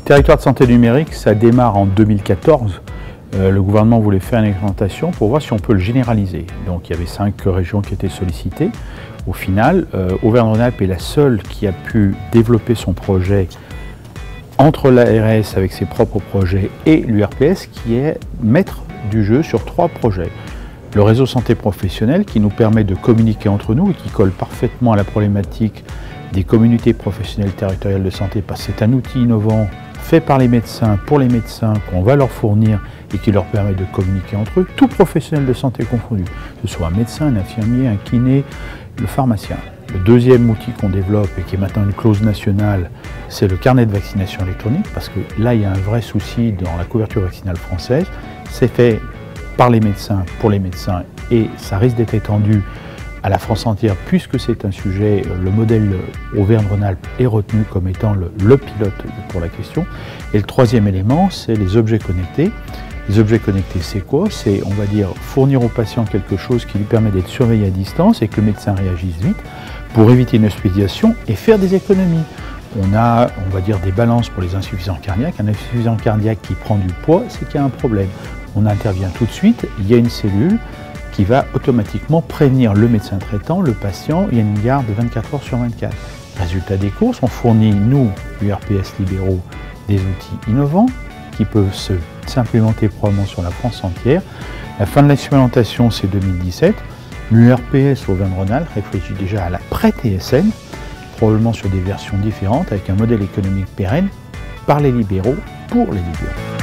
territoire de santé numérique, ça démarre en 2014. Le gouvernement voulait faire une expérimentation pour voir si on peut le généraliser. Donc il y avait 5 régions qui étaient sollicitées. Au final, Auvergne-Rhône-Alpes est la seule qui a pu développer son projet entre l'ARS avec ses propres projets et l'URPS qui est maître du jeu sur 3 projets. Le réseau santé professionnelle qui nous permet de communiquer entre nous et qui colle parfaitement à la problématique des communautés professionnelles territoriales de santé parce que c'est un outil innovant fait par les médecins, pour les médecins, qu'on va leur fournir et qui leur permet de communiquer entre eux, tout professionnel de santé confondu, que ce soit un médecin, un infirmier, un kiné, le pharmacien. Le deuxième outil qu'on développe et qui est maintenant une clause nationale, c'est le carnet de vaccination électronique, parce que là, il y a un vrai souci dans la couverture vaccinale française. C'est fait par les médecins, pour les médecins, et ça risque d'être étendu à la France entière, puisque c'est un sujet, le modèle Auvergne-Rhône-Alpes est retenu comme étant le pilote pour la question. Et le troisième élément, c'est les objets connectés. Les objets connectés, c'est quoi? C'est, on va dire, fournir au patient quelque chose qui lui permet d'être surveillé à distance et que le médecin réagisse vite pour éviter une hospitalisation et faire des économies. On a, on va dire, des balances pour les insuffisants cardiaques. Un insuffisant cardiaque qui prend du poids, c'est qu'il y a un problème. On intervient tout de suite, il y a une cellule qui va automatiquement prévenir le médecin traitant, le patient, il y a une garde de 24 heures sur 24. Résultat des courses, on fournit, nous, URPS libéraux, des outils innovants qui peuvent s'implémenter probablement sur la France entière. La fin de l'expérimentation, c'est 2017. L'URPS Auvergne-Rhône-Alpes réfléchit déjà à la pré-TSN, probablement sur des versions différentes, avec un modèle économique pérenne, par les libéraux, pour les libéraux.